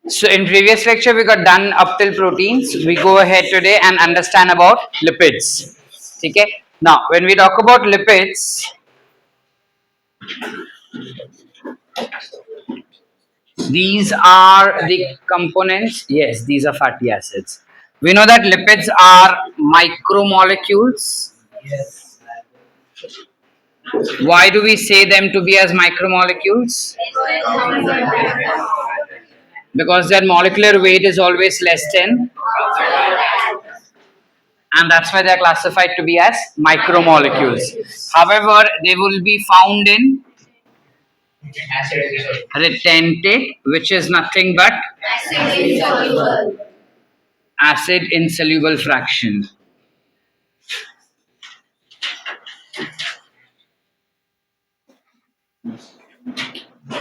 So in previous lecture we got done up till proteins. We go ahead today and understand about lipids. Okay. Now when we talk about lipids, these are the components. Yes, these are fatty acids. We know that lipids are micromolecules. Why do we say them to be as micromolecules? Because their molecular weight is always less than, and that's why they are classified to be as micromolecules. However, they will be found in retentate, which is nothing but acid insoluble fraction.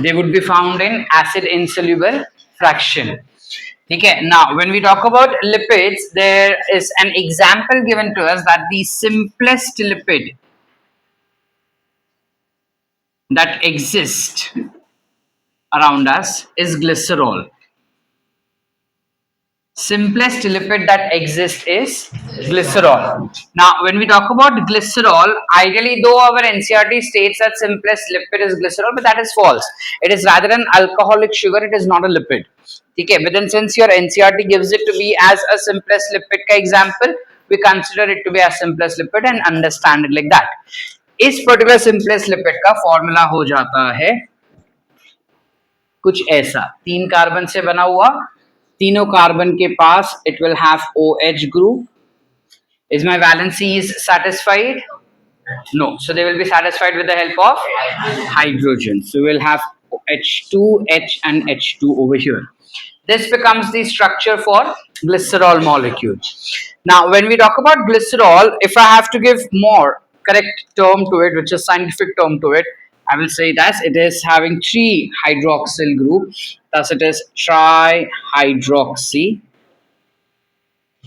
They would be found in acid insoluble fraction. Okay, now when we talk about lipids, there is an example given to us that the simplest lipid that exists around us is glycerol. Simplest lipid that exists is glycerol. Now, when we talk about glycerol, ideally, though our NCERT states that simplest lipid is glycerol, but that is false. It is rather an alcoholic sugar. It is not a lipid. Okay, but then since your NCERT gives it to be as a simplest lipid का example, we consider it to be as simplest lipid and understand it like that. इस particular simplest lipid का formula हो जाता है कुछ ऐसा, 3 carbon से बना हुआ, तीनों कार्बन के पास it will have OH group. Is my valencies satisfied? No. So they will be satisfied with the help of hydrogen. So we'll have H2, H and H2 over here. This becomes the structure for glycerol molecule. Now, when we talk about glycerol, if I have to give more correct term to it, which is scientific term to it, I will say that it is having 3 hydroxyl group. Thus, it is trihydroxy.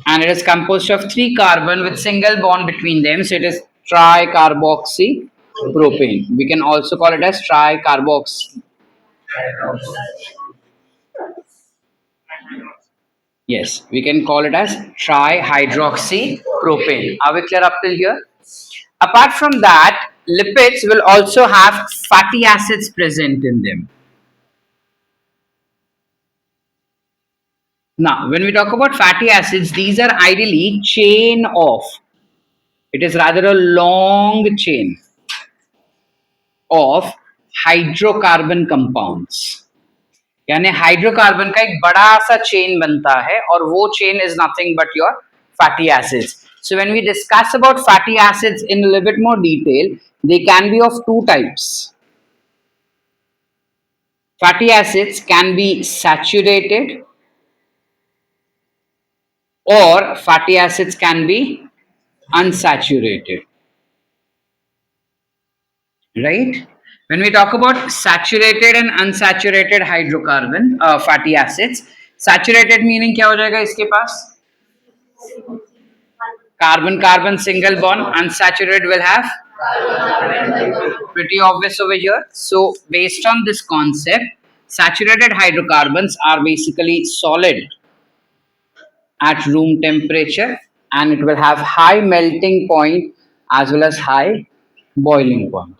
And it is composed of 3 carbon with single bond between them. So, it is tricarboxy propane. We can also call it as tricarboxy. Yes, we can call it as trihydroxy propane. Are we clear up till here? Apart from that, lipids will also have fatty acids present in them. Now, when we talk about fatty acids, these are ideally chain of, it is rather a long chain of hydrocarbon compounds. यानी hydrocarbon का एक बड़ा सा chain बनता है और वो chain is nothing but your fatty acids. So when we discuss about fatty acids in a little bit more detail, they can be of 2 types. Fatty acids can be saturated or fatty acids can be unsaturated. Right? When we talk about saturated and unsaturated hydrocarbon fatty acids, saturated meaning क्या हो जाएगा इसके पास? Carbon carbon single bond. Unsaturated will have pretty obvious over here. So based on this concept, saturated hydrocarbons are basically solid at room temperature and it will have high melting point as well as high boiling point.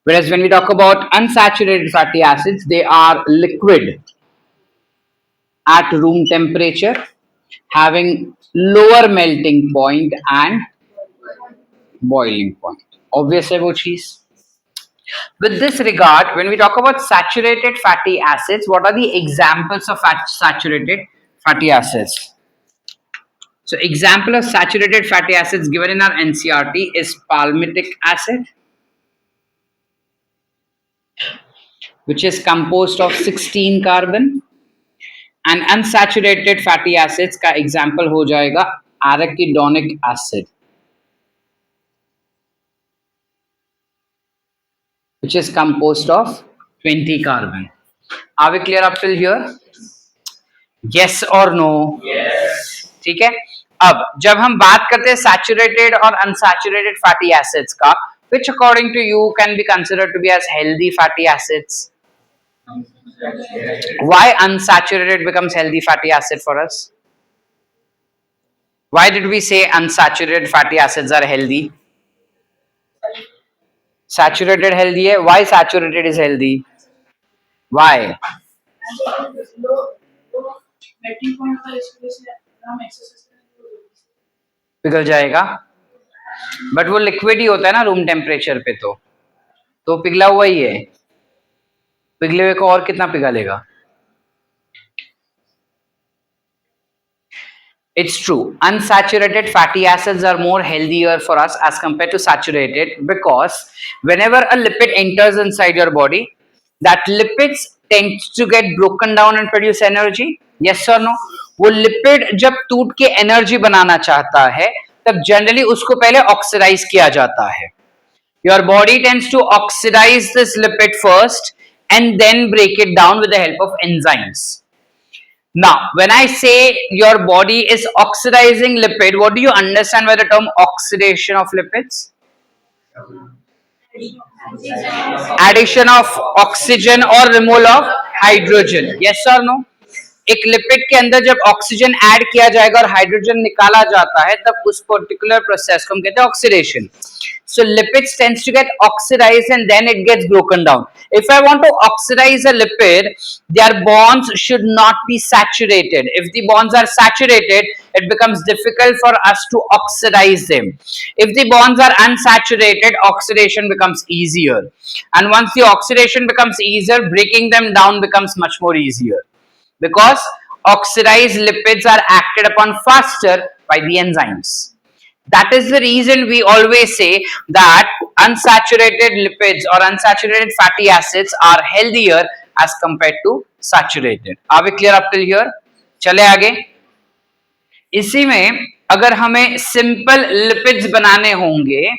Whereas when we talk about unsaturated fatty acids, they are liquid at room temperature, having lower melting point and boiling point. Obvious है वो चीज. With this regard, when we talk about saturated fatty acids, what are the examples of saturated fatty acids? So example of saturated fatty acids given in our NCERT is palmitic acid, which is composed of 16 carbon. And unsaturated fatty acids का example हो जाएगा arachidonic acid, which is composed of 20 carbon. Are we clear up till here? Yes or no? Yes. ठीक है. अब जब हम बात करते हैं सैचुरेटेड और अनसैचुरेटेड फैटी एसिड्स का, which according to you can be considered to be as healthy fatty acids? Why unsaturated becomes healthy fatty acid for us? Why did we say unsaturated fatty acids are healthy? Saturated healthy है. Why saturated is healthy? Why? पिघल जाएगा. But वो liquid ही होता है ना room temperature पे, तो पिघला हुआ ही है. पिघले हुए को और कितना पिघलेगा? It's true. Unsaturated fatty acids are more healthier for us as compared to saturated, because whenever a lipid enters inside your body, that lipids tends to get broken down and produce energy. Yes or no? वो lipid जब टूट के energy बनाना चाहता है तब generally उसको पहले oxidise किया जाता है. Your body tends to oxidize this lipid first and then break it down with the help of enzymes. Now, when I say your body is oxidizing lipid, what do you understand by the term oxidation of lipids? Addition of oxygen or removal of hydrogen. Yes or no? एक lipid के अंदर जब oxygen add किया जाएगा और hydrogen निकाला जाता है तब उस पर्टिकुलर प्रोसेस को हम कहते हैं oxidation. So lipids tends to get oxidized and then it gets broken down. If I want to oxidize a lipid, their bonds should not be saturated. If the bonds are saturated, it becomes difficult for us to oxidize them. If the bonds are unsaturated, oxidation becomes easier. And once the oxidation becomes easier, breaking them down becomes much more easier. Because oxidized lipids are acted upon faster by the enzymes. That is the reason we always say that unsaturated lipids or unsaturated fatty acids are healthier as compared to saturated. Are we clear up till here? चले आगे. इसी में अगर हमें simple lipids बनाने होंगे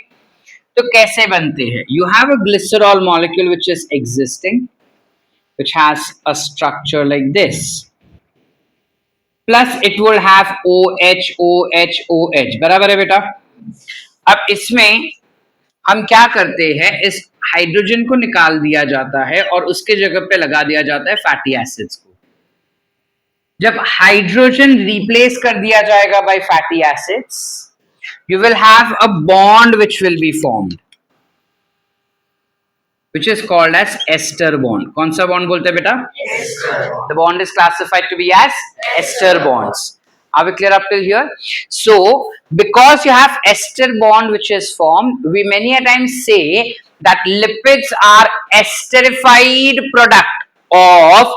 तो कैसे बनते हैं? You have a glycerol molecule which is existing, which has a structure like this. Plus it will have OH, OH, OH. बराबर है बेटा? अब इसमें हम क्या करते हैं, इस हाइड्रोजन को निकाल दिया जाता है और उसके जगह पे लगा दिया जाता है फैटी एसिड्स को. जब हाइड्रोजन रिप्लेस कर दिया जाएगा by fatty acids, you will have a bond which will be formed, which is called as ester bond. कौन सा bond बोलते हैं बेटा? Ester. The bond is classified to be as ester bonds. Are we clear up till here? So, because you have ester bond which is formed, we many a times say that lipids are esterified product of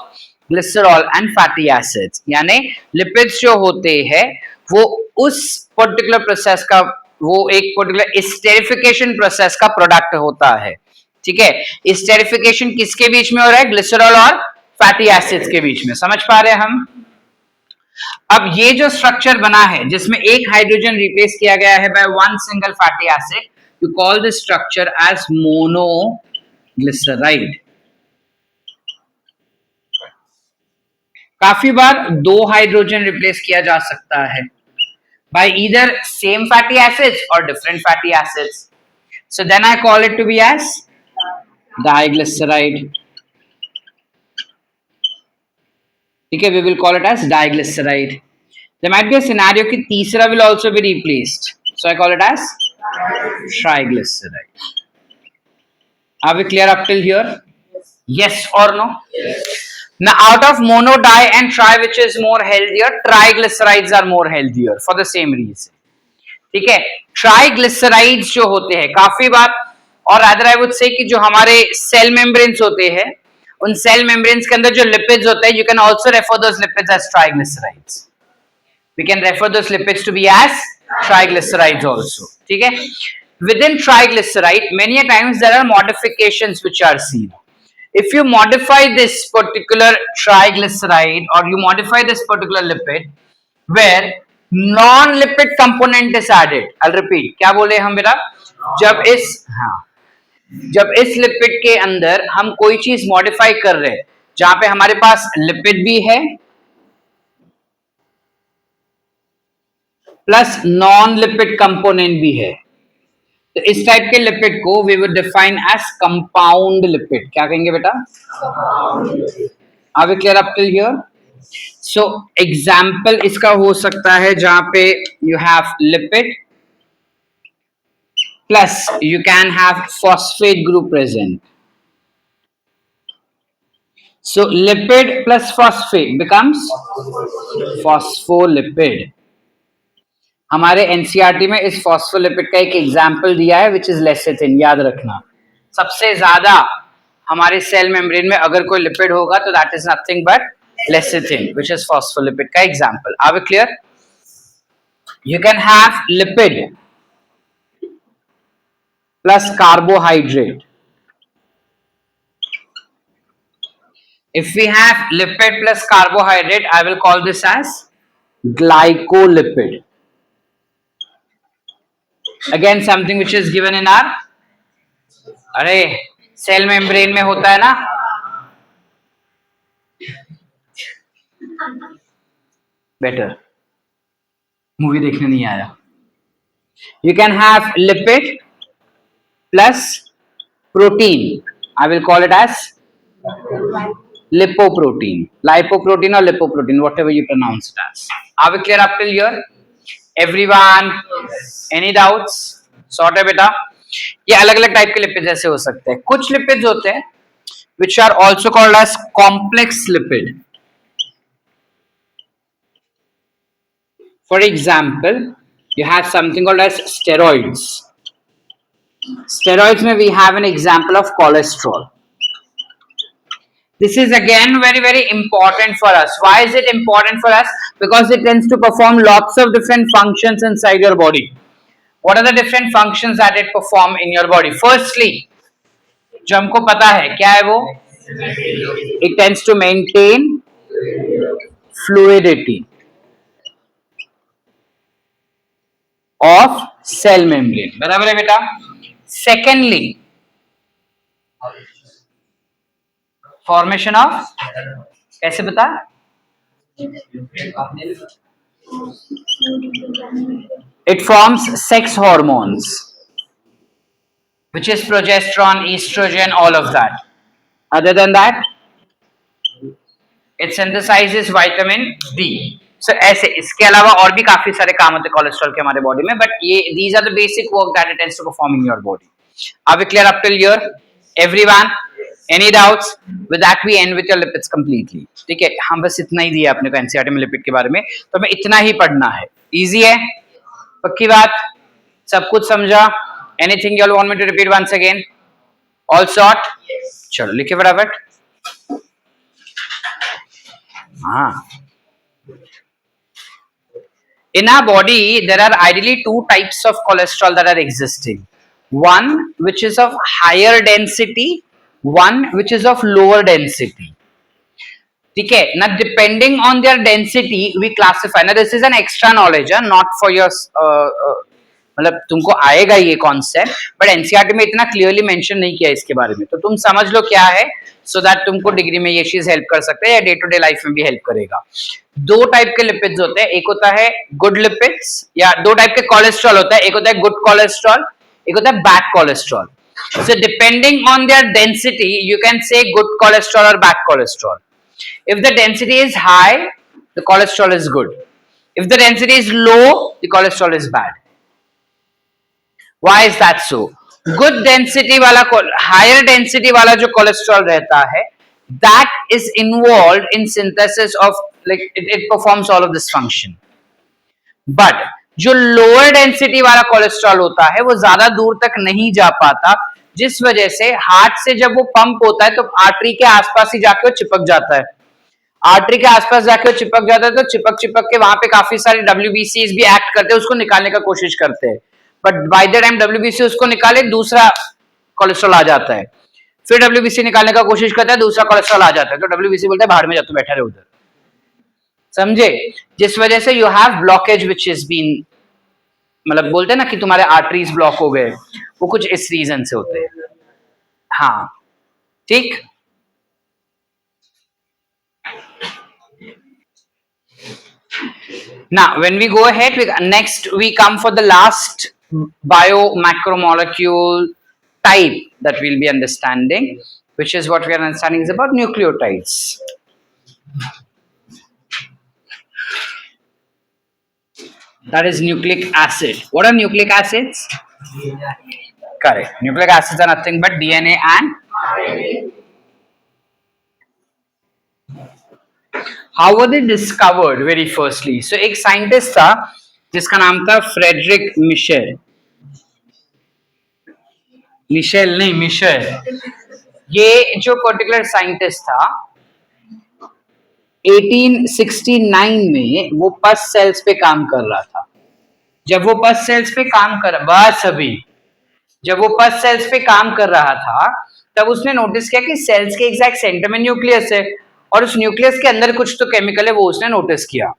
glycerol and fatty acids. यानी lipids जो होते हैं वो उस particular process का, वो एक particular esterification process का प्रोडक्ट होता है. ठीक है. स्टेरिफिकेशन किसके बीच में हो रहा है? ग्लिसरॉल और फैटी एसिड्स के बीच में. समझ पा रहे हैं हम? अब ये जो स्ट्रक्चर बना है जिसमें एक हाइड्रोजन रिप्लेस किया गया है by one single fatty acid, you call this structure as monoglyceride. काफी बार दो हाइड्रोजन रिप्लेस किया जा सकता है by either same fatty acids और different fatty acids. So then I call it to be as diglyceride. ठीक है, we will call it as diglyceride. There might be a scenario कि तीसरा will also be replaced, so I call it as triglyceride. Are we clear up till here? Yes or no? Yes. Now out of mono, di and tri, which is more healthier, triglycerides are more healthier for the same reason. ठीक है. Triglycerides जो होते हैं काफी बार, और other I would say कि जो हमारे सेल मेम्ब्रेन्स होते हैं उन सेल मेम्ब्रेन्स के अंदर जो लिपिड्स होते हैं, you can also refer those lipids as triglycerides. We can refer those lipids to be as triglycerides also. ठीक है. Within triglyceride, many a times there are modifications which are seen. If you modify this particular triglyceride or you modify this particular lipid where non-lipid component is added, I'll repeat. क्या बोले हम बेटा? जब इस lipid के अंदर हम कोई चीज मॉडिफाई कर रहे हैं जहां पे हमारे पास लिपिड भी है प्लस नॉन लिपिड कंपोनेंट भी है, तो इस टाइप के लिपिड को we would define as compound lipid. क्या कहेंगे बेटा? Are we clear up till here? So example इसका हो सकता है जहां पे you have lipid plus you can have phosphate group present. So lipid plus phosphate becomes phospholipid. हमारे एनसीईआरटी में इस फॉस्फोलिपिड का एक एग्जाम्पल दिया है विच इज लेसिथिन. याद रखना, सबसे ज्यादा हमारे सेल मेम्ब्रेन में अगर कोई लिपिड होगा तो that is nothing but lecithin which is phospholipid का example. Are we clear? You can have lipid plus carbohydrate. If we have lipid plus carbohydrate, I will call this as glycolipid. Again, something which is given in our अरे cell membrane में होता है ना. Better movie देखने नहीं आया. You can have lipid plus protein. I will call it as lipoprotein, lipoprotein or lipoprotein, whatever you pronounce it as. Are we clear up till here? Everyone? Any doubts? Sort है बेटा. ये अलग अलग type के lipid जैसे हो सकते हैं. कुछ लिपिड्स होते हैं which are also called as complex lipid. For example, you have something called as steroids. Steroids में we have an example of cholesterol. This is again very very important for us. Why is it important for us? Because it tends to perform lots of different functions inside your body. What are the different functions that it perform in your body? Firstly, जो हमको पता है क्या है वो? It tends to maintain fluidity of cell membrane. बराबर है बेटा? Secondly, formation of, कैसे बता? It forms sex hormones, which is progesterone, estrogen, all of that. Other than that, it synthesizes vitamin D. So ऐसे इसके अलावा और भी काफी सारे काम होते हैं कोलेस्ट्रॉल के हमारे बॉडी में, बट ये these are the basic work that it tends to perform in your body. Are we clear up till here? Everyone? Any doubts? With that we end with your lipids completely. ठीक है, हम बस इतना ही दिया अपने को NCERT में lipid के बारे में, तो हमें इतना ही पढ़ना है. इजी है? पक्की बात? सब कुछ समझा? Anything you all want me to repeat once again? All sort? चलो लिखिए फटाफट. हाँ. In our body, there are ideally two types of cholesterol that are existing. One which is of higher density, one which is of lower density. ठीक है ना. Depending on their density, we classify. Now this is an extra knowledge, not for your मतलब तुमको आएगा ये concept, but NCERT में इतना clearly mention नहीं किया इसके बारे में, तो तुम समझ लो क्या है, सो दैट तुमको डिग्री में ये चीज हेल्प कर सकता है या डे टू डे लाइफ में भी हेल्प करेगा. दो टाइप के लिपिड्स होते हैं, एक होता है गुड लिपिड्स, या दो टाइप के कोलेस्ट्रॉल होता है, एक होता है गुड कोलेस्ट्रॉल, एक होता है bad cholesterol. So depending on their density, you can say good cholesterol or bad cholesterol. If the density is high, the cholesterol is good. If the density is low, the cholesterol is bad. Why is that so? Good density वाला, higher density वाला जो cholesterol रहता है, that is involved in synthesis of, like it performs all of this function. But जो lower density वाला cholesterol होता है वो ज्यादा दूर तक नहीं जा पाता, जिस वजह से हार्ट से जब वो पंप होता है तो आर्टरी के आसपास ही जाके वो चिपक जाता है. आर्टरी के आसपास जाके वो चिपक जाता है, तो चिपक के वहां पे काफी सारे WBCs भी एक्ट करते हैं, उसको निकालने का कोशिश करते हैं, but by the time WBC उसको निकाले दूसरा कोलेस्ट्रॉल आ जाता है. फिर WBC निकालने का कोशिश करता है, दूसरा कोलेस्ट्रॉल आ जाता है, तो WBC बोलता है भाड़ में जा, तू बैठा रहे उधर. समझे? जिस वजह से you have blockage which is been, मतलब बोलते हैं ना कि तुम्हारे आर्टरीज ब्लॉक हो गए, वो कुछ इस रीजन से होते हैं. हाँ ठीक. Now when we go ahead, next we come for the last biomacromolecule type that we'll be understanding, which is what we are understanding is about nucleotides. That is nucleic acid. What are nucleic acids? Correct. Nucleic acids are nothing but DNA and how were they discovered very firstly? So एक scientist था जिसका नाम था Frederick Michel. Michel नहीं, Michel. ये जो particular scientist था 1869 में वो पस सेल्स पे काम कर रहा था. जब वो पस सेल्स पे काम कर बस अभी जब वो पस सेल्स पे काम कर रहा था तब उसने नोटिस किया कि सेल्स के एग्जैक्ट सेंटर में न्यूक्लियस है और उस न्यूक्लियस के अंदर कुछ तो केमिकल है, वो उसने नोटिस किया.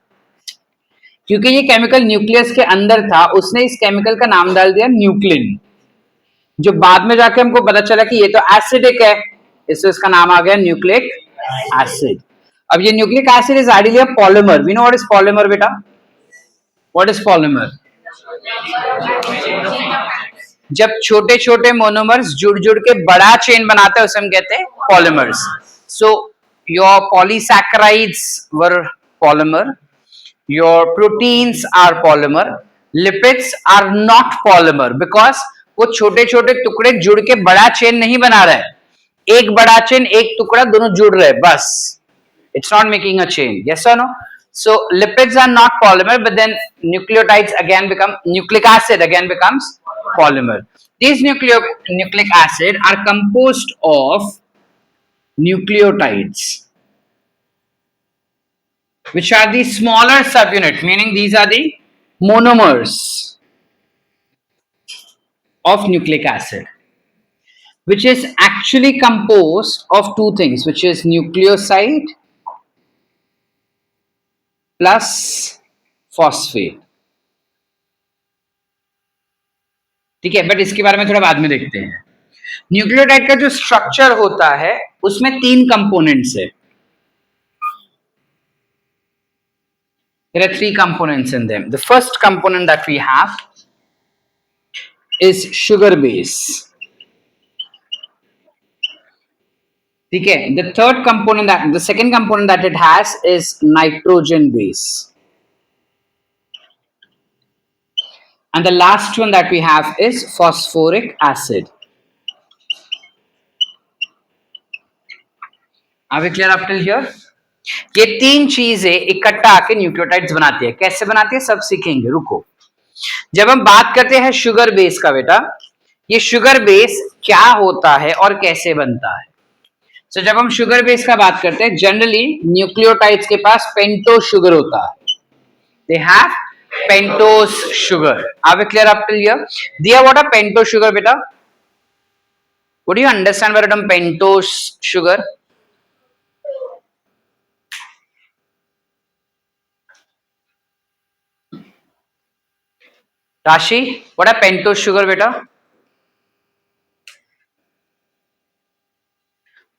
क्योंकि ये केमिकल न्यूक्लियस के अंदर था, उसने इस केमिकल का नाम डाल दिया न्यूक्लिन, जो बाद में जाके हमको पता चला कि ये तो एसिडिक है, इससे इसका नाम आ गया न्यूक्लिक एसिड. अब ये nucleic acid is ideally a polymer. We know what is polymer बेटा? What is polymer? जब छोटे छोटे मोनोमर्स जुड़ जुड़ के बड़ा चेन बनाते हैं उसे हम कहते हैं polymers. So your polysaccharides were polymer, your proteins are polymer, lipids are not polymer because वो छोटे छोटे टुकड़े जुड़ के बड़ा चेन नहीं बना रहे हैं. एक बड़ा चेन एक टुकड़ा दोनों जुड़ रहे बस. It's not making a chain. Yes or no? So lipids are not polymer, but then nucleotides again become nucleic acid again becomes polymer. These nucleic acid are composed of nucleotides, which are the smaller subunit, meaning these are the monomers of nucleic acid, which is actually composed of two things, which is nucleoside plus phosphate. ठीक है, but इसके बारे में थोड़ा बाद में देखते हैं. न्यूक्लियोटाइड का जो स्ट्रक्चर होता है उसमें तीन कंपोनेंट्स है. There are three components in them. The first component that we have is sugar base. Okay. The second component that it has is nitrogen base. And the last one that we have is phosphoric acid. Are we clear up till here? ये तीन चीजें इकट्ठा आके nucleotides बनाती है. कैसे बनाती है सब सीखेंगे, रुको. जब हम बात करते हैं शुगर बेस का बेटा, ये शुगर बेस क्या होता है और कैसे बनता है? So, जब हम शुगर बेस का बात करते हैं जनरली न्यूक्लियोटाइड्स के पास पेंटोस शुगर होता है. They have pentose sugar. Are we clear up till here? Diya what a pentose sugar बेटा? Would you understand what a pentose sugar? Rashi, what are pentose sugar beta?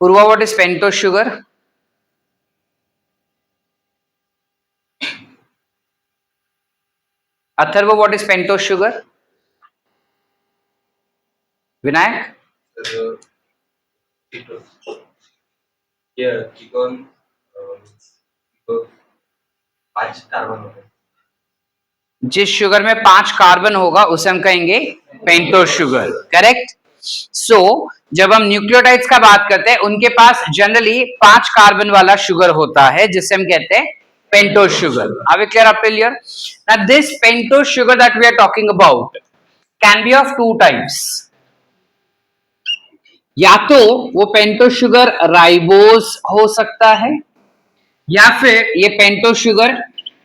Purva, what is pentose sugar? Atharva, what is pentose sugar? Vinayak? Here, ketone, 5 carbon होते हैं. जिस sugar में 5 carbon होगा उसे हम कहेंगे pentose sugar. Correct. सो जब हम न्यूक्लियोटाइड्स का बात करते हैं उनके पास जनरली 5 कार्बन वाला शुगर होता है जिसे हम कहते हैं pentose sugar. Are we clear up till here? Now this pentose sugar that we are talking about can be of two types. या तो वो पेंटोस शुगर राइबोस हो सकता है या फिर ये पेंटोस शुगर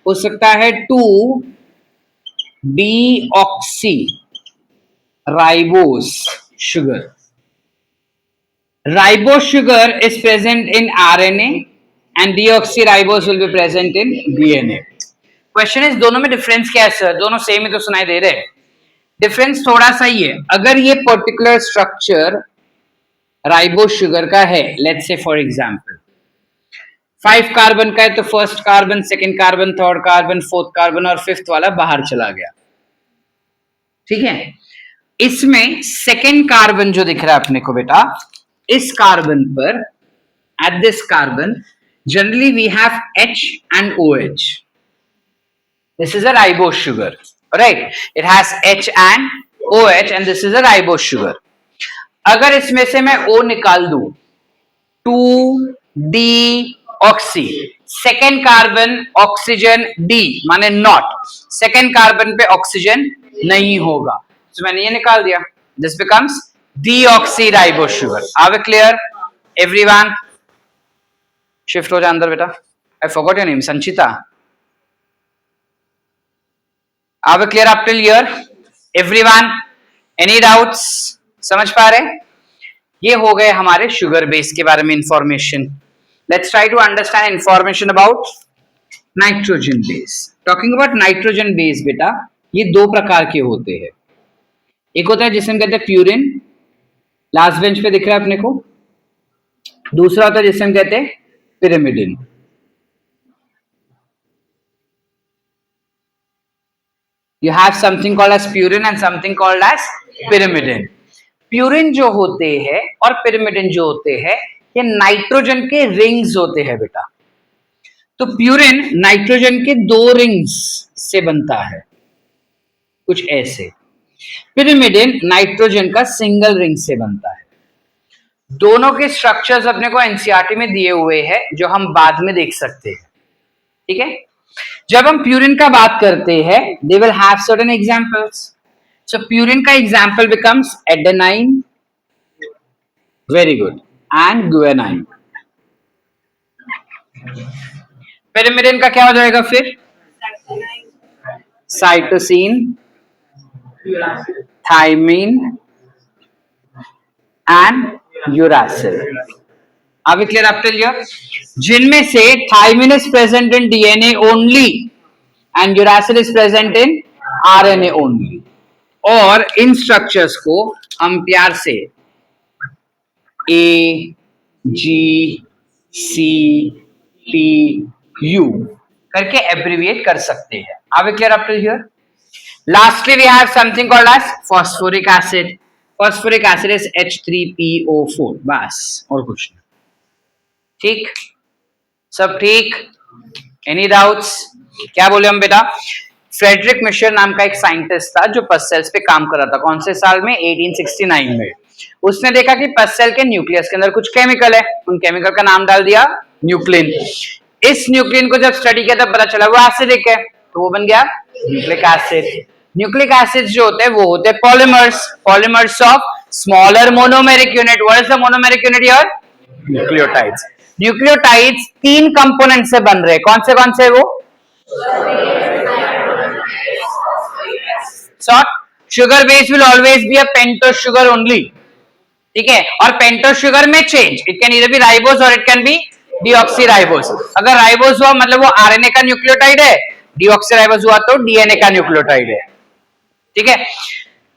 हो सकता है 2-deoxy ribose sugar. Ribose sugar is present in RNA and deoxyribose will be present in DNA. Question is दोनों में डिफरेंस क्या है सर? दोनों सेम ही तो सुनाई दे रहे हैं. डिफरेंस थोड़ा सा ही है. अगर ये पर्टिकुलर स्ट्रक्चर राइबोस शुगर का है, let's say for example 5 carbon का है तो first carbon, second carbon, third carbon, fourth carbon और फिफ्थ वाला बाहर चला गया. ठीक है, इसमें सेकेंड कार्बन जो दिख रहा है अपने को बेटा, इस कार्बन पर, at this carbon, generally we have H and OH. This is a ribose sugar, right? It has H and OH and this is a ribose sugar. अगर इसमें से मैं O निकाल दूं, 2D oxy, second carbon oxygen D माने not, second carbon पे oxygen नहीं होगा, तो मैंने ये निकाल दिया, this becomes deoxy ribose sugar. Are we clear everyone? Shift हो जा अंदर बेटा। I forgot your name, Sanchita. Are we clear up till here everyone? Any doubts? समझ पा रहे? ये हो गए हमारे शुगर बेस के बारे में information. Let's try to understand information about nitrogen base. Talking about nitrogen base बेटा, ये दो प्रकार के होते हैं। एक होता है जिसे हम कहते हैं प्यूरिन, लास्ट बेंच पे दिख रहा है अपने को। दूसरा होता है जिसे हम कहते हैं pyrimidine. You have something called as purine and something called as pyrimidine. Purine जो होते हैं और पिरिमिडिन जो होते हैं, ये नाइट्रोजन के रिंग्स होते हैं बेटा। तो प्यूरिन नाइट्रोजन के दो रिंग्स से बनता है, कुछ ऐसे। पिरिमिडिन नाइट्रोजन का सिंगल रिंग से बनता है। दोनों के स्ट्रक्चर्स अपने को एनसीईआरटी में दिए हुए हैं, जो हम बाद में देख सकते हैं, ठीक है। जब हम प्यूरिन का बात करते हैं, they will have certain examples. So purine का example becomes adenine, very good, and guanine. Pyrimidine का क्या हो जाएगा फिर? Cytosine, thymine and uracil. Are we clear up till here? जिनमें से thymine is present in DNA only and uracil is present in RNA only. और इन structures को हम प्यार से A, G, C, P, U करके एब्रिविएट कर सकते हैं। Are we clear up till here? Lastly, we have something called as phosphoric acid. Phosphoric acid is H3PO4. बस और कुछ नहीं। ठीक, सब ठीक? Any doubts? क्या बोले हम बेटा? फ्रेडरिक मिशर नाम का एक साइंटिस्ट था जो पस सेल्स पे काम कर रहा था। कौन से साल में? 1869 में। उसने देखा कि पस सेल के न्यूक्लियस के अंदर कुछ केमिकल है, उन केमिकल का नाम डाल दिया न्यूक्लिन। इस न्यूक्लिन को जब स्टडी किया तब पता चला वो एसिडिक है, तो वो बन गया न्यूक्लिक एसिड। न्यूक्लिक एसिड जो होते हैं वो होते हैं polymers, polymers of smaller monomeric unit. What is the monomeric unit here? Nucleotides. Nucleotides तीन कंपोनेंट से बन रहे, कौन से वो? Short, sugar base will always be a pentose sugar only, ठीक है। और पेंटोस शुगर में change, it can either be ribose और इट कैन बी डीऑक्सीराइबोस। अगर राइबोस हुआ मतलब वो आरएनए का न्यूक्लियोटाइड है, डीऑक्सीराइबोस हुआ तो डीएनए का न्यूक्लियोटाइड है, ठीक है।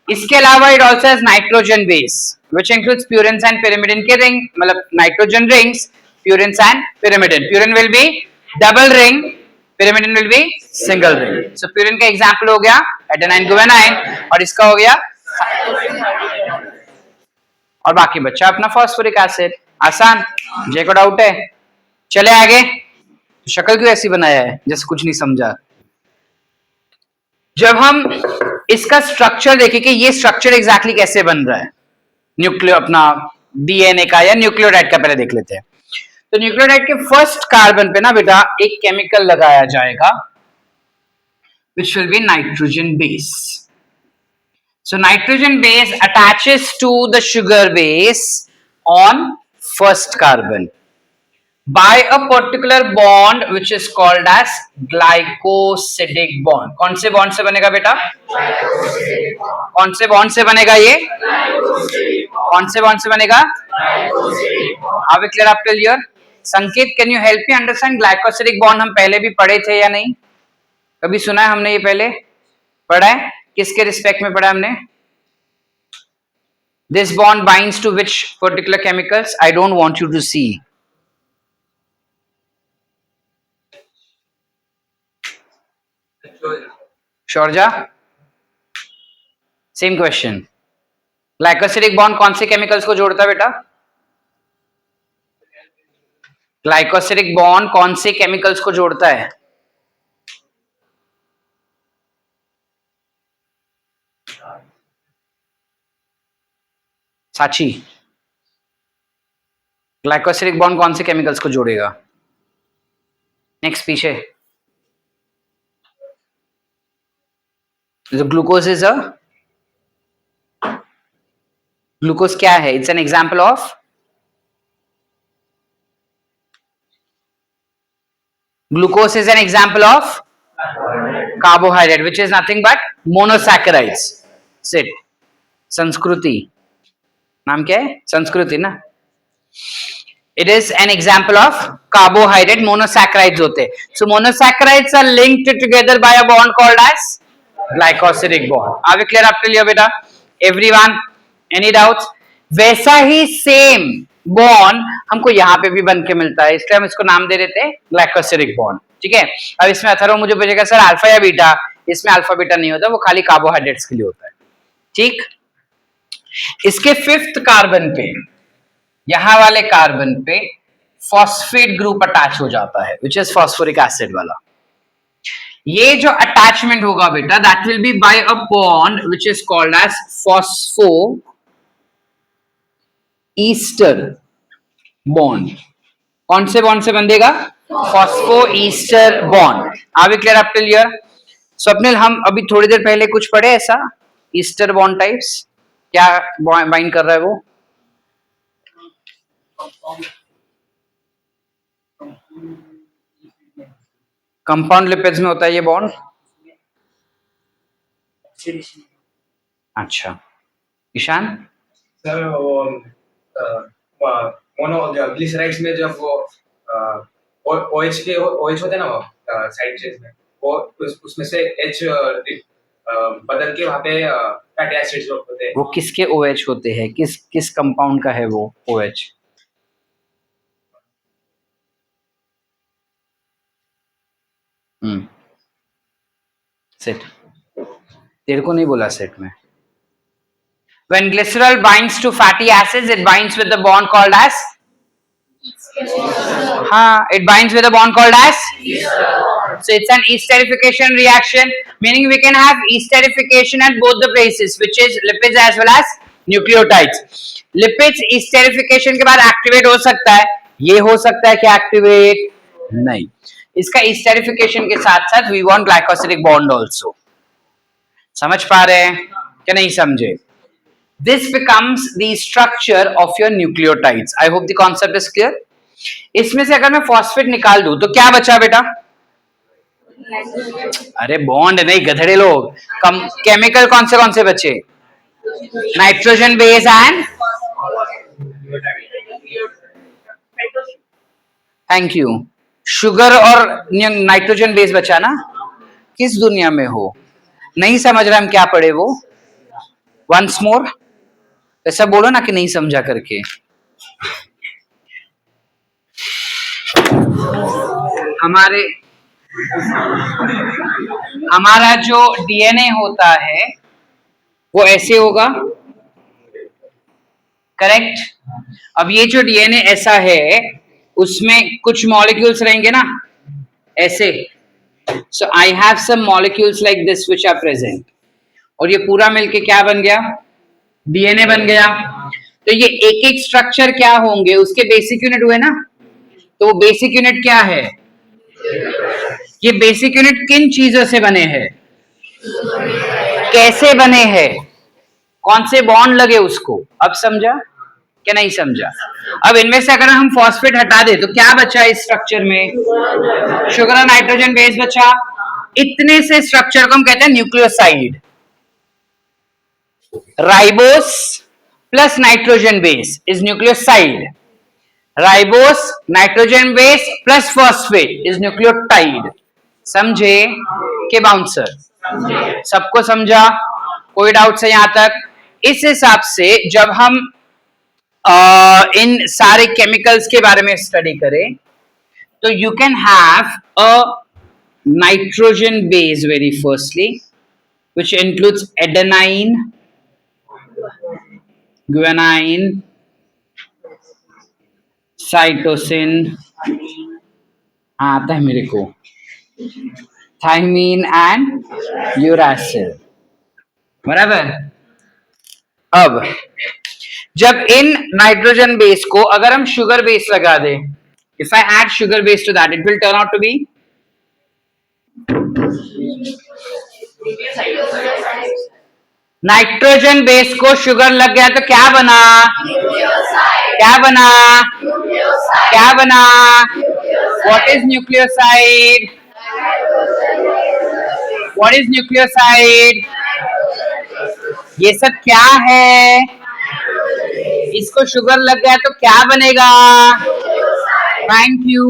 इसके अलावा it also has nitrogen base which includes purines and pyrimidine के रिंग, मतलब nitrogen rings, purines and pyrimidine. Purine will be double ring, pyrimidine will be single ring. So purine का एग्जांपल हो गया एडेनाइन, गुआनाइन, और इसका हो गया, और बाकी बच्चा अपना फास्फोरिक एसिड। आसान? जे को डाउट है? चले आगे। शक्ल क्यों ऐसी बनाया है जैसे कुछ नहीं समझा? जब हम इसका स्ट्रक्चर देखें कि ये स्ट्रक्चर एग्जैक्टली कैसे बन रहा है न्यूक्लियो अपना डीएनए का या न्यूक्लियोटाइड का, पहले देख लेते हैं। तो न्यूक्लियोटाइड के फर्स्ट कार्बन पे ना बेटा एक केमिकल लगाया जाएगा which will be nitrogen base. So nitrogen base attaches to the sugar base on first carbon by a particular bond which is called as glycosidic bond. कौन से बॉन्ड से बनेगा बेटा? कौन से बॉन्ड से बनेगा ये? कौन से बॉन्ड से बनेगा? Are we clear up till here? संकेत, can you help me understand glycosidic bond हम पहले भी पढ़े थे या नहीं? कभी सुना है हमने ये पहले? पढ़ा है? किसके रिस्पेक्ट में पढ़ा है हमने? This bond binds to which particular chemicals? I don't want you to see. Shaurja? Same question. Glycosidic bond कौन से केमिकल्स को जोड़ता है बेटा? ग्लाइकोसिडिक बॉन्ड कौन से केमिकल्स को जोड़ता है? साची, ग्लाइकोसिडिक बॉन्ड कौन से केमिकल्स को जोड़ेगा? नेक्स्ट पीछे. ग्लूकोज इज अ ग्लूकोज क्या है? It's an example of glucose is an example of carbohydrate which is nothing but monosaccharides. Sit. संस्कृति, नाम क्या है? संस्कृति ना. It is an example of carbohydrate. Monosaccharides होते. So monosaccharides are linked together by a bond called as glycosidic bond. Are we clear up till here बेटा? Everyone? Any doubts? वैसा ही same bond हमको यहाँ पे भी बन के मिलता है, इसलिए हम इसको नाम दे देते हैं ग्लाइकोसिडिक बॉन्ड. ठीक है. अब इसमें अथरो मुझे पूछेगा सर अल्फा या बीटा? इसमें अल्फा बीटा नहीं होता, वो खाली कार्बोहाइड्रेट्स के लिए होता है. ठीक. इसके फिफ्थ कार्बन पे, यहां वाले कार्बन पे फॉस्फेट ग्रुप अटैच हो जाता है विच इज फॉस्फोरिक एसिड वाला. ये जो अटैचमेंट होगा बेटा that will be by a bond which is called as phospho ester bond. कौन से बॉन्ड से बंधेगा? Phospho ester bond. Are we clear up till here? Swapnil, हम अभी थोड़ी देर पहले कुछ पढ़े ऐसा ईस्टर बॉन्ड टाइप्स, क्या बाइंड कर रहा है वो? कंपाउंड लिपिड्स में होता है ये बॉन्ड. अच्छा ईशान. सर वो मोनो ग्लिसराइड्स में जब वो OH के OH होते हैं ना वो साइड चेन्स में, वो उसमें से H बदल के वहाँ पे फैटी एसिड्स होते हैं. वो किसके OH होते हैं? किस कंपाउंड का है वो OH? सेट. तेरे को नहीं बोला सेट में. When glycerol binds to fatty acids, it binds with the bond called as it binds with a bond called as so it's an esterification reaction, meaning we can have esterification at both the places, which is lipids as well as nucleotides. Lipids esterification के बाद activate हो सकता है, ये हो सकता है कि activate नहीं. इसका esterification के साथ साथ we want glycosidic bond also. समझ पा रहे हैं क्या? नहीं समझे? This becomes the structure of your nucleotides. I hope the concept is clear. इसमें से अगर मैं फॉस्फेट निकाल दूं तो क्या बचा बेटा? अरे बॉन्ड नहीं गधड़े लोग. केमिकल कौन से बचे? Nitrogen base and thank you. Sugar और नाइट्रोजन बेस बचा ना. किस दुनिया में हो? नहीं समझ रहा हम क्या पढ़े वो? वंस मोर ऐसा बोलो ना कि नहीं समझा करके. हमारा जो डीएनए होता है वो ऐसे होगा, करेक्ट? अब ये जो डीएनए ऐसा है उसमें कुछ मॉलिक्यूल्स रहेंगे ना ऐसे. So I have some molecules like this which are present, और ये पूरा मिलके क्या बन गया? डीएनए बन गया. तो ये एक एक स्ट्रक्चर क्या होंगे? उसके बेसिक यूनिट हुए ना. तो वो बेसिक यूनिट क्या है? ये बेसिक यूनिट किन चीजों से बने हैं? कैसे बने हैं? कौन से बॉन्ड लगे उसको? अब समझा क्या नहीं समझा? अब इनमें से अगर हम फॉस्फेट हटा दे तो क्या बचा इस स्ट्रक्चर में? शुगर और नाइट्रोजन बेस बचा. इतने से स्ट्रक्चर को हम कहते हैं nucleoside. Ribose plus nitrogen base is nucleoside. Ribose nitrogen base plus phosphate is nucleotide. समझे के बाउंसर? सबको समझा? कोई डाउट है यहां तक? इस हिसाब से जब हम इन सारे केमिकल्स के बारे में स्टडी करें तो you can have a nitrogen base very firstly which includes adenine, guanine, cytosine, आता है मेरे को, थायमीन एंड यूरासिल, बराबर। अब जब इन नाइट्रोजन बेस को अगर हम शुगर बेस लगा दें, if I add sugar base to that, it will turn out to be nitrogen base को शुगर लग गया तो क्या बना, क्या बना, क्या बना, what is nucleoside, what is nucleoside, ये सब क्या है, इसको शुगर लग गया तो क्या बनेगा, थैंक यू।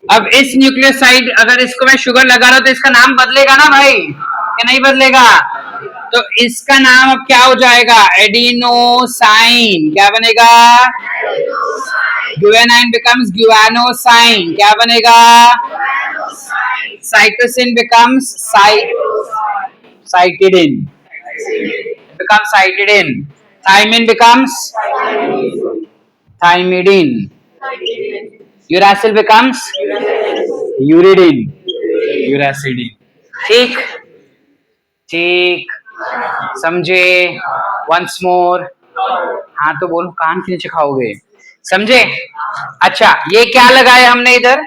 अब इस न्यूक्लियोसाइड अगर इसको मैं शुगर लगा रहा हूं तो इसका नाम बदलेगा ना भाई, कि नहीं बदलेगा, तो इसका नाम अब क्या हो जाएगा, एडिनोसाइन, क्या बनेगा, ग्यूएनाइन बिकम्स ग्यूआनोसाइन, क्या बनेगा, cytosine becomes cytidine, becomes cytidine, thymine becomes thymidine, uracil becomes uridine, uracidine, ठीक, ठीक, समझे, once more, हाँ तो बोलो, कान के नीचे खाओगे, समझे, अच्छा ये क्या लगाया हमने इधर,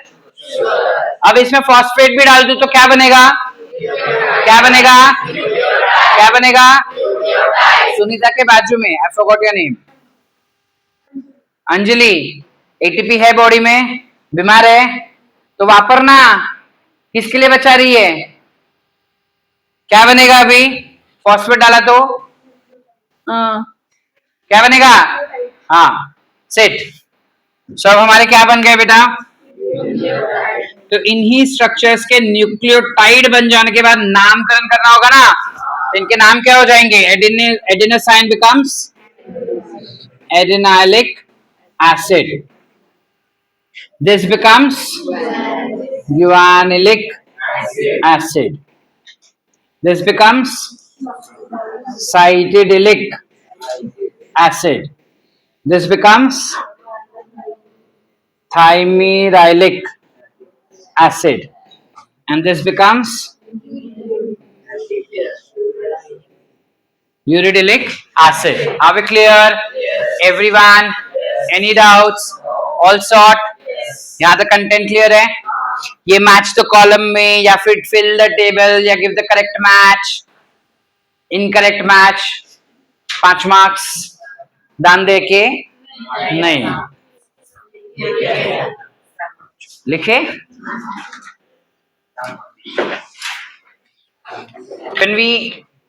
अब इसमें फॉस्फेट भी डाल दूं तो क्या बनेगा, क्या बनेगा, क्या बनेगा, सुनीता के बाजू में, आई forgot your name, Anjali, ATP है बॉडी में, बीमार है तो वापरना, किसके लिए बचा रही है, क्या बनेगा अभी, फॉस्फेट डाला तो क्या बनेगा, हाँ सेट, सब हमारे क्या बन गए बेटा, तो इन्हीं स्ट्रक्चर्स के न्यूक्लियोटाइड बन जाने के बाद नामकरण करना होगा ना, तो इनके नाम क्या हो जाएंगे, adenosine becomes adenylic acid, this becomes guanilic acid, this becomes cytidilic acid, this becomes thymidilic acid, and this becomes uridylic acid. Are we clear, everyone? Any doubts, all sort, यहाँ तक कंटेंट क्लियर है, ये match the column में या फिर fill the table या give the correct match, incorrect match 5 marks दान दे के नहीं लिखे।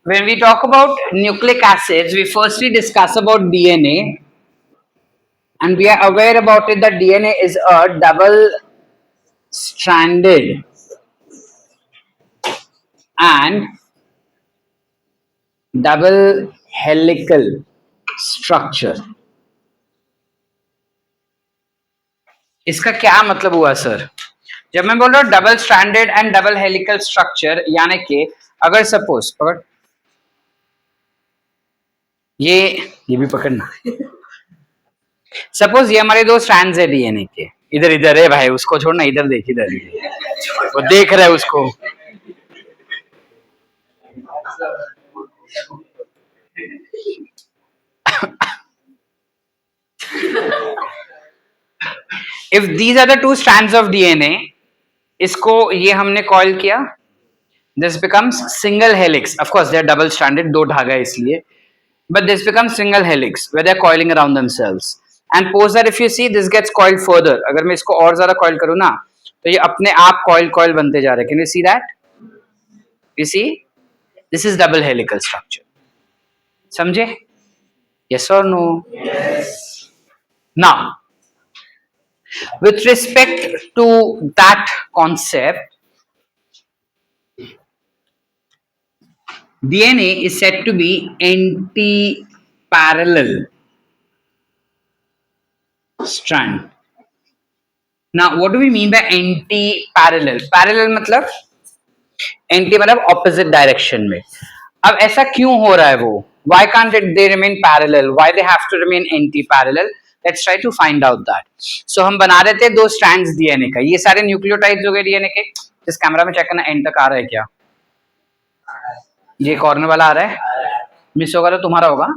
when we talk about nucleic acids, we firstly discuss about DNA, and we are aware about it that DNA is a double stranded and double helical structure. इसका क्या मतलब हुआ sir, जब मैं बोल रहा हूँ double stranded and double helical structure, यानी कि अगर सपोज पकड़, ये भी पकड़ना, सपोज ये हमारे 2 स्ट्रैंड्स है डीएनए के, इधर इधर है भाई, उसको छोड़ना, इधर देख, इधर वो देख रहा है उसको, if these are the 2 strands of DNA, इसको ये हमने कॉइल किया, this becomes single helix, of course they are double stranded, 2 धागा है इसलिए, but this becomes single helix where they are coiling around themselves, and post that if you see this gets coiled further, अगर मैं इसको और ज्यादा coil करूँ ना तो ये अपने आप coil बनते जा रहे हैं, can you see that, you see this is double helical structure, समझे, yes or no, yes. Now with respect to that concept, DNA is said to be anti-parallel strand. Now what do we mean by anti-parallel? Parallel मतलब anti मतलब opposite direction में। अब ऐसा क्यों हो रहा है वो? Why can't it they remain parallel? Why they have to remain anti-parallel? Let's try to find out that. So हम बना रहे थे दो strands DNA का, ये सारे न्यूक्लियोटाइड्स हो गए DNA के। इस कैमरा में चेक करना एंड तक आ रहा है क्या? ये कॉर्नर वाला आ रहा है, मिस होगा तो तुम्हारा होगा।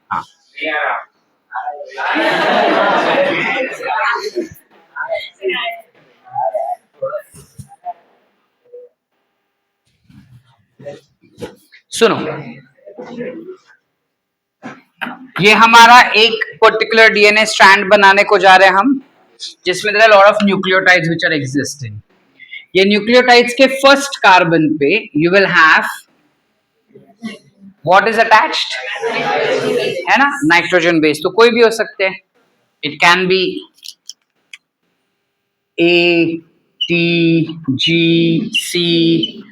हाँ, सुनो, ये हमारा एक पर्टिकुलर डीएनए स्ट्रैंड बनाने को जा रहे हैं हम, जिसमें there are lot of nucleotides which are existing. ये न्यूक्लियोटाइड्स के फर्स्ट कार्बन पे you will have what is attached, है ना, नाइट्रोजन बेस। तो कोई भी हो सकते हैं, it can be A T G C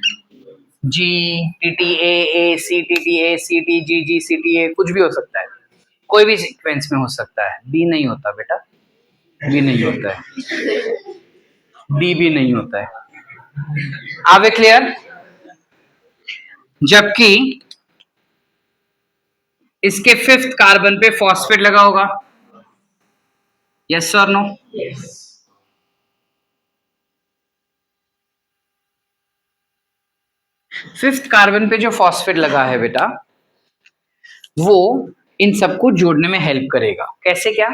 G T T A C T T A C T G G C T A, कुछ भी हो सकता है, कोई भी सीक्वेंस में हो सकता है। बी नहीं होता बेटा, बी नहीं होता है, डी भी नहीं होता है। आवे क्लियर? जबकि इसके फिफ्थ कार्बन पे फॉस्फेट लगा होगा, यस और नो? फिफ्थ कार्बन पे जो फॉस्फेट लगा है बेटा, वो इन सबको जोड़ने में हेल्प करेगा। कैसे क्या?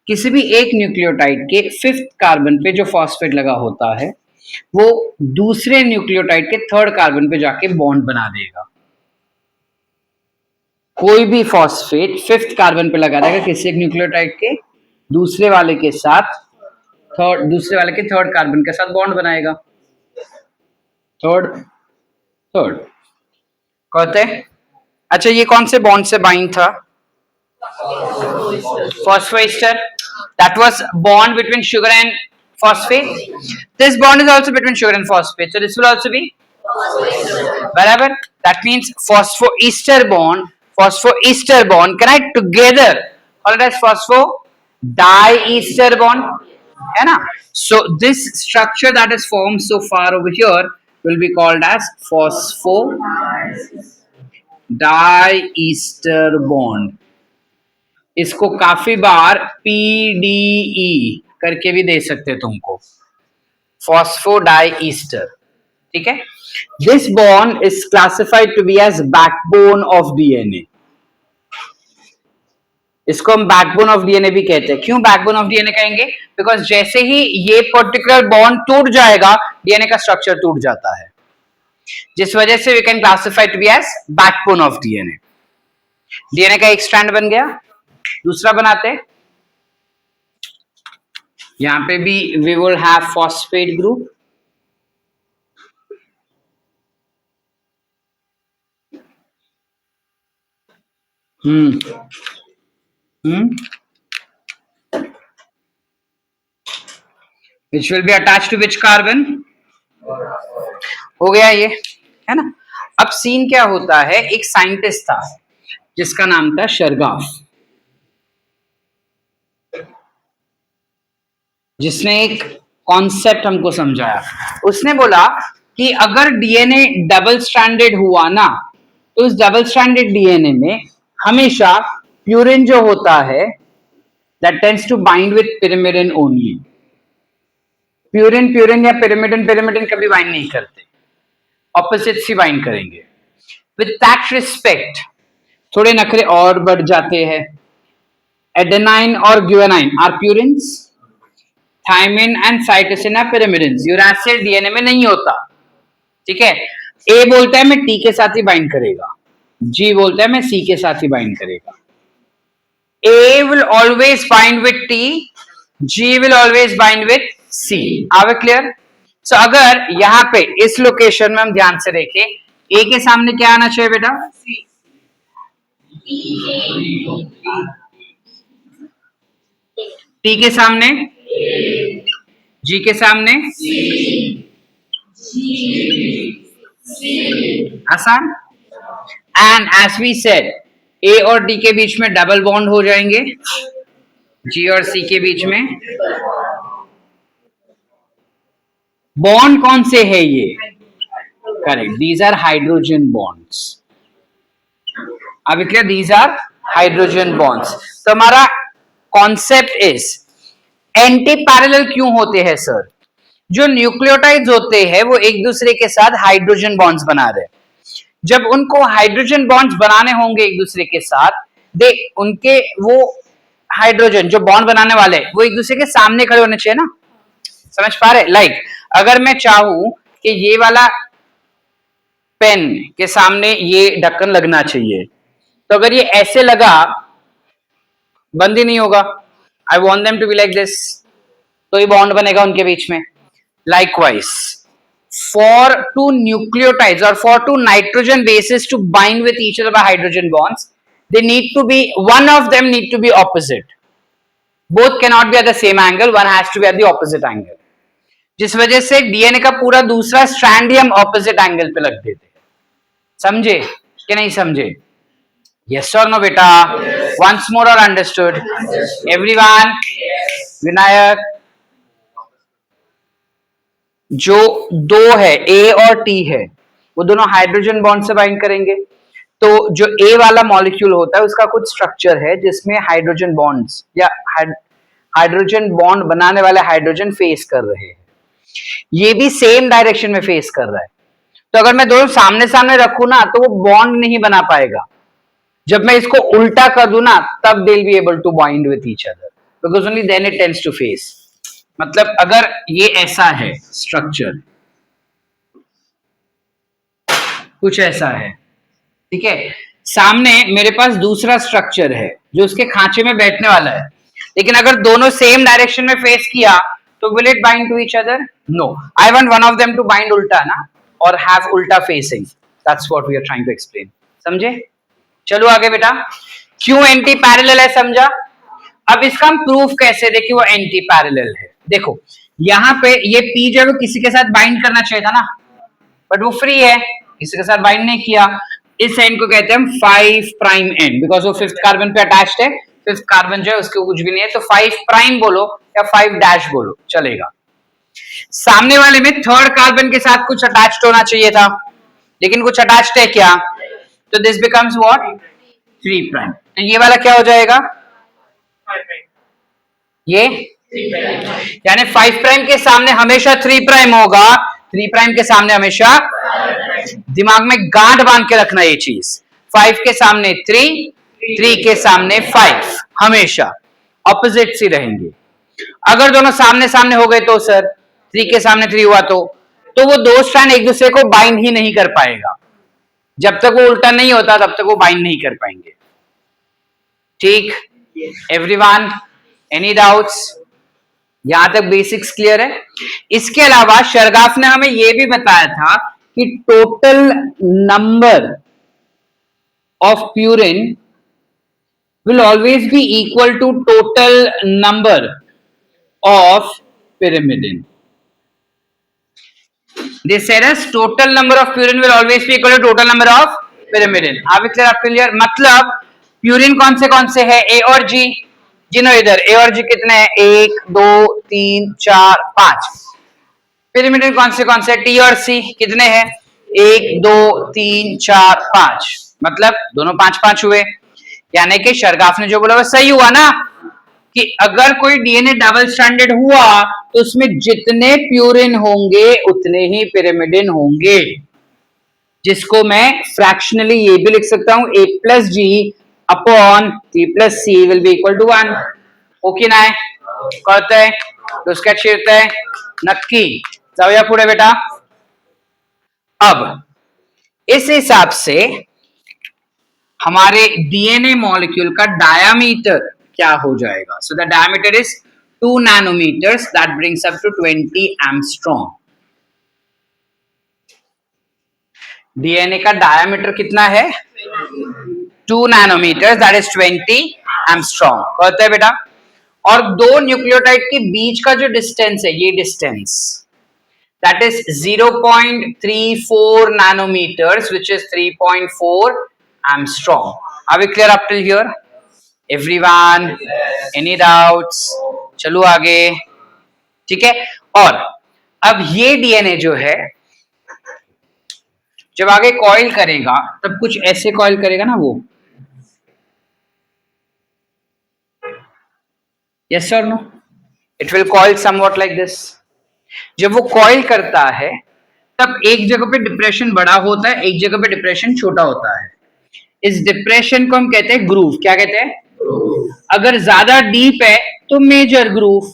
किसी भी एक न्यूक्लियोटाइड के फिफ्थ कार्बन पे जो फॉस्फेट लगा होता है, वो दूसरे न्यूक्लियोटाइड के थर्ड कार्बन पे जाके बॉन्ड बना देगा। कोई भी फॉस्फेट फिफ्थ कार्बन पे लगा रहेगा किसी एक न्यूक्लियोटाइड के, दूसरे वाले के साथ दूसरे वाले के थर्ड कार्बन के साथ बॉन्ड बनाएगा। थर्ड थर्ड कहते हैं। अच्छा, ये कौन से बॉन्ड से बाइंड था? Phosphoester. That was bond between sugar and phosphate. This bond is also between sugar and phosphate. So this will also be barabar. That means phosphoester bond connect together called as phosphodiester bond. है ना? So this structure that is formed so far over here will be called as phosphodiester bond. इसको काफी बार PDE करके भी दे सकते हैं तुमको, phosphodiester. ठीक है? This bond is classified to be as backbone of DNA. इसको हम बैकबोन ऑफ डीएनए भी कहते हैं। क्यों बैकबोन ऑफ डीएनए कहेंगे? बिकॉज जैसे ही ये पर्टिकुलर बॉन्ड टूट जाएगा, डीएनए का स्ट्रक्चर टूट जाता है, जिस वजह से we can classify to be as backbone of DNA. DNA का एक स्ट्रैंड बन गया, दूसरा बनाते, यहां पे भी we will have phosphate group, which will be attached to which carbon? हो गया ये, है ना? अब सीन क्या होता है, एक साइंटिस्ट था जिसका नाम था शरगाफ, जिसने एक कॉन्सेप्ट हमको समझाया। उसने बोला कि अगर डीएनए डबल स्ट्रैंडेड हुआ ना, तो उस डबल स्ट्रैंडेड डीएनए में हमेशा प्यूरिन जो होता है that tends to bind with pyrimidine only. Purine purine या पिरिमिडिन पिरिमिडिन कभी बाइंड नहीं करते, ऑपोजिट्स ही बाइंड करेंगे। विद दैट रिस्पेक्ट थोड़े नखरे और बढ़ जाते हैं। एडेनाइन और guanine are purines, thymine and cytosine are pyrimidines. Uracil DNA में नहीं होता। ठीक है? ए बोलता है मैं टी के साथ ही बाइंड करेगा, जी बोलता है मैं सी के साथ ही बाइंड करेगा। A will always bind with T, G will always bind with C. Are we clear? So अगर यहां पे इस लोकेशन में हम ध्यान से देखें, ए के सामने क्या आना चाहिए बेटा? टी के सामने, जी के सामने, आसान। एंड एज वी सेड, ए और डी के बीच में डबल बॉन्ड हो जाएंगे, जी और सी के बीच में। बॉन्ड कौन से है ये? Correct. These are hydrogen bonds. अभी clear? These are hydrogen bonds. तो हमारा कॉन्सेप्ट इज एंटी पैरेलल क्यों होते हैं सर? जो न्यूक्लियोटाइड्स होते हैं वो एक दूसरे के साथ हाइड्रोजन बॉन्ड्स बना रहे हैं. जब उनको हाइड्रोजन बॉन्ड्स बनाने होंगे एक दूसरे के साथ, दे उनके वो हाइड्रोजन जो बॉन्ड बनाने वाले वो एक दूसरे के सामने खड़े होने चाहिए ना. समझ पा रहे? लाइक अगर मैं चाहूं कि ये वाला पेन के सामने ये ढक्कन लगना चाहिए, तो अगर ये ऐसे लगा बंद ही नहीं होगा. I want them to be like this, तो ये बॉन्ड बनेगा उनके बीच में. Likewise, for two nucleotides or for two nitrogen bases to bind with each other by hydrogen bonds, they need to be, one of them need to be opposite. Both cannot be at the same angle, one has to be at the opposite angle. जिस वजह से DNA का पूरा दूसरा strand ही हम opposite angle पे लग देते हैं. समझे कि नहीं समझे? Yes or no बेटा? Once more or understood? Everyone? Vinayak, जो दो है ए और टी है वो दोनों हाइड्रोजन बॉन्ड से बाइंड करेंगे. तो जो ए वाला मॉलिक्यूल होता है उसका कुछ स्ट्रक्चर है जिसमें हाइड्रोजन बॉन्ड्स या हाइड्रोजन बॉन्ड बनाने वाले हाइड्रोजन फेस कर रहे हैं. ये भी सेम डायरेक्शन में फेस कर रहा है. तो अगर मैं दोनों सामने सामने रखूं ना तो वो बॉन्ड नहीं बना पाएगा. जब मैं इसको उल्टा कर दूं ना तब they will be able to bind with each other, because only then it tends to face. मतलब अगर ये ऐसा है स्ट्रक्चर, कुछ ऐसा है, ठीक है, सामने मेरे पास दूसरा स्ट्रक्चर है जो उसके खांचे में बैठने वाला है, लेकिन अगर दोनों सेम डायरेक्शन में फेस किया तो will it bind to each other? No. I want one of them to bind उल्टा ना, और हैव उल्टा facing. That's what we are trying to explain. समझे? चलो आगे बेटा. क्यों एंटी पैरेलल है समझा? अब इसका हम प्रूफ कैसे दें कि वो एंटी पैरेलल है? देखो यहां पे ये पी जो है वो किसी के साथ बाइंड करना चाहिए था ना, बट वो फ्री है, किसी के साथ बाइंड नहीं किया. इस एंड को कहते हैं हम 5 प्राइम एंड, बिकॉज वो 5th कार्बन पे अटैच्ड है. 5th कार्बन जो है उसके कुछ भी नहीं है, तो 5 प्राइम बोलो या 5 डैश बोलो चलेगा. सामने वाले में 3rd कार्बन के साथ कुछ अटैच्ड होना चाहिए था, लेकिन कुछ अटैच्ड है क्या? तो दिस बिकम्स व्हाट? 3 प्राइम. तो ये वाला क्या हो जाएगा? ये यानी 5 प्राइम के सामने हमेशा 3 प्राइम होगा, 3 प्राइम के सामने हमेशा, दिमाग में गांठ बांध के रखना ये चीज. 5 के सामने 3, 3 के सामने 5, हमेशा ऑपोजिट ही रहेंगे. अगर दोनों सामने सामने हो गए तो सर 3 के सामने 3 हुआ तो वो दो स्ट्रैंड एक दूसरे को बाइंड ही नहीं कर पाएगा. जब तक वो उल्टा नहीं होता तब तक वो बाइंड नहीं कर पाएंगे. ठीक? Everyone, any doubts? यहां तक बेसिक्स क्लियर है? इसके अलावा शरगाफ ने हमें यह भी बताया था कि total number of purine will always be equal to total number of pyrimidine. They said as total number of purine will always be equal to total number of pyrimidine. Are we clear? आपके लिए मतलब purine कौन से है? ए और जी. जिनो इधर ए और जी कितने हैं? 1 2 3 4 5. pyrimidine कौन से? टी और सी कितने हैं? 1 2 3 4 5. मतलब दोनों 5 हुए. यानी कि शरगाफ ने जो बोला वो सही हुआ ना, कि अगर कोई डीएनए डबल स्ट्रैंडेड हुआ तो उसमें जितने प्यूरिन होंगे उतने ही pyrimidine होंगे, जिसको मैं फ्रैक्शनली ये भी लिख सकता हूं A plus G upon T plus C will be equal to 1. Okay ना? कळतंय? डोसक्यात शिरतंय नक्की? जाऊया पुढे बेटा. अब इस हिसाब से हमारे डीएनए मॉलिक्यूल का डायामीटर क्या हो जाएगा? So the diameter is 2 nanometers, that brings up to 20 angstrom. DNA का डायमीटर कितना है? 2 nanometers, that is 20 angstrom. कहते हैं बेटा. और दो न्यूक्लियोटाइड के बीच का जो डिस्टेंस है, ये distance, that is 0.34 nanometers, which is 3.4 angstrom. Are we clear up till here? Everyone, any doubts? चलो आगे. ठीक है. और अब ये डीएनए जो है जब आगे कॉइल करेगा तब कुछ ऐसे कॉइल करेगा ना वो, यस और no, it will coil somewhat like this. जब वो कॉइल करता है तब एक जगह पे डिप्रेशन बड़ा होता है, एक जगह पे डिप्रेशन छोटा होता है। इस डिप्रेशन को हम कहते हैं ग्रूव। क्या कहते हैं? अगर ज्यादा डीप है तो मेजर ग्रूव,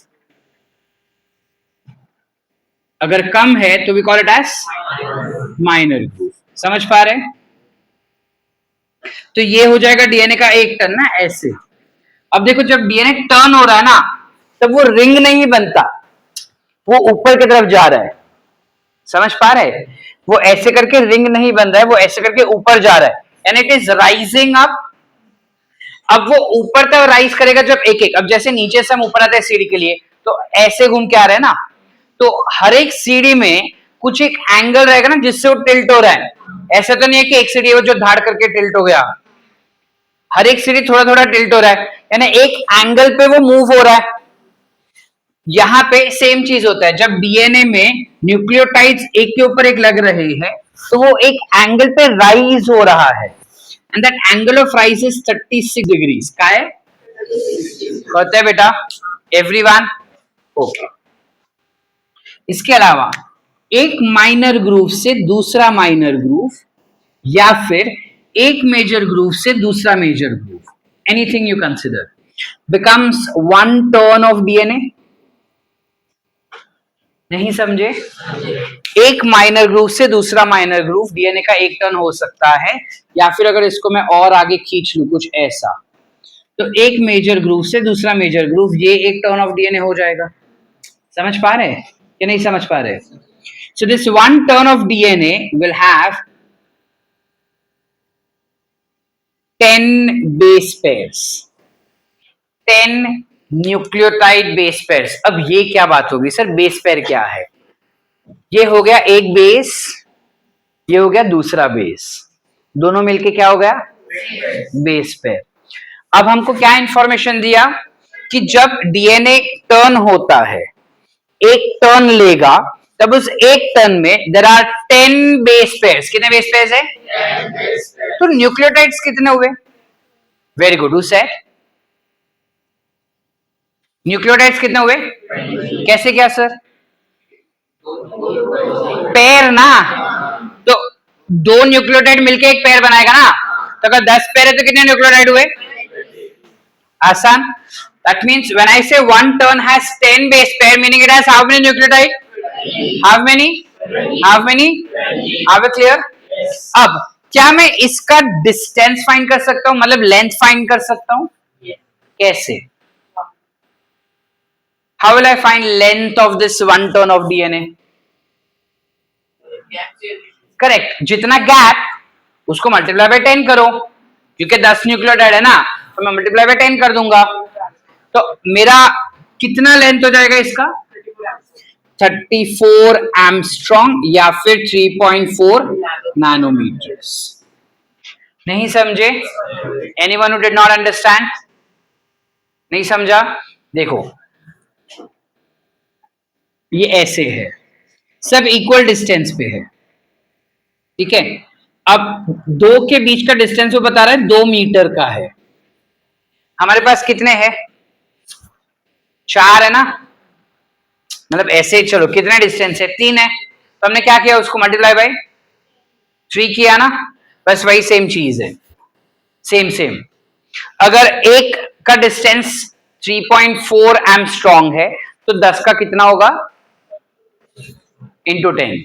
अगर कम है तो we call it as minor groove. समझ पा रहे हैं? तो ये हो जाएगा डीएनए का एक टर्न ना ऐसे। अब देखो जब डीएनए टर्न हो रहा है ना तब वो रिंग नहीं बनता, वो ऊपर की तरफ जा रहा है। समझ पा रहे हैं? वो ऐसे करके रिंग नहीं बन रहा है, वो ऐसे करके ऊपर जा रहा है and it is rising up. अब वो ऊपर तक राइज करेगा जब एक एक, अब जैसे नीचे से हम ऊपर आते हैं सीढ़ी के लिए तो ऐसे घूम के आ रहे हैं ना, तो हर एक सीढ़ी में कुछ एक एंगल रहेगा ना जिससे वो टिल्ट हो रहा है। ऐसा तो नहीं है कि एक सीढ़ी है वो जो धाड़ करके टिल्ट हो गया, हर एक सीढ़ी थोड़ा थोड़ा टिल्ट हो रहा है, यानी एक एंगल पे वो मूव हो रहा है। यहां पे सेम चीज होता है, जब डीएनए में न्यूक्लियोटाइड्स एक के ऊपर एक लग रहे हैं तो वो एक एंगल पे राइज हो रहा है and that angle of rise is 36 degrees. का है कहते हैं बेटा एवरीवन? ओके। इसके अलावा एक माइनर ग्रूव से दूसरा माइनर ग्रूव या फिर एक मेजर ग्रूव से दूसरा major groove, anything you consider, becomes one turn of DNA. नहीं समझे? एक माइनर ग्रूव से दूसरा माइनर ग्रूव डीएनए का एक टर्न हो सकता है, या फिर अगर इसको मैं और आगे खींच लूं कुछ ऐसा, तो एक मेजर ग्रूव से दूसरा मेजर ग्रूव, ये एक टर्न ऑफ डीएनए हो जाएगा। समझ पा रहे हैं कि नहीं समझ पा रहे? So this one turn of DNA will have 10 base pairs, 10 nucleotide base pairs. अब ये क्या बात होगी सर, बेस पेयर क्या है? ये हो गया एक बेस, ये हो गया दूसरा बेस, दोनों मिलके क्या हो गया? Base pair. अब हमको क्या इंफॉर्मेशन दिया कि जब डीएनए टर्न होता है, एक टर्न लेगा, तब उस एक टर्न में देयर आर 10 बेस पेयर्स। कितने बेस पेयर्स है? 10। तो न्यूक्लियोटाइड्स कितने हुए? Very good, who said? Nucleotides कितने हुए? 20। कैसे क्या सर? पेयर ना, तो दो न्यूक्लियोटाइड मिलके एक पेयर बनाएगा ना, तो अगर 10 पेयर है तो कितने न्यूक्लियोटाइड हुए? आसान। That means when I say one turn has 10 base pair, meaning it has how many nucleotide? How many? How many? Are we clear? अब क्या मैं इसका डिस्टेंस फाइंड कर सकता हूं, मतलब लेंथ फाइंड कर सकता हूं? कैसे? How will I find length of this one turn of DNA? Correct, जितना गैप उसको मल्टीप्लाई बाय 10 करो, क्योंकि 10 न्यूक्लियोटाइड है ना, तो मैं मल्टीप्लाई बाय 10 कर दूंगा, तो मेरा कितना लेंथ हो जाएगा इसका? 34 एमस्ट्रॉन्ग या फिर 3.4 नैनोमीटर्स। नहीं समझे? Anyone who did not understand? नहीं समझा? देखो ये ऐसे है, सब इक्वल डिस्टेंस पे है, ठीक है। अब दो के बीच का डिस्टेंस वो बता रहा है 2 मीटर का है। हमारे पास कितने हैं? 4 है ना, मतलब ऐसे ही चलो, कितने डिस्टेंस है? 3 है, तो हमने क्या किया, उसको मल्टीप्लाई बाय 3 किया ना, बस वही सेम चीज है, सेम सेम। अगर एक का डिस्टेंस 3.4 एमस्ट्रॉन्ग है तो 10 का कितना होगा? इंटू 10।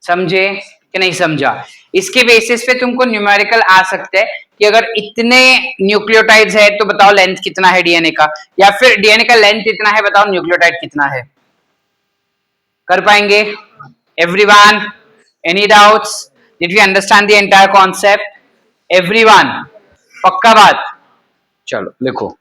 समझे कि नहीं समझा? इसके बेसिस पे तुमको न्यूमेरिकल आ सकते हैं कि अगर इतने न्यूक्लियोटाइड्स है तो बताओ लेंथ कितना है डीएनए का, या फिर डीएनए का लेंथ इतना है, बताओ न्यूक्लियोटाइड कितना है। कर पाएंगे? Everyone, any doubts? Did we understand the entire concept? Everyone, पक्का बात? चलो लिखो।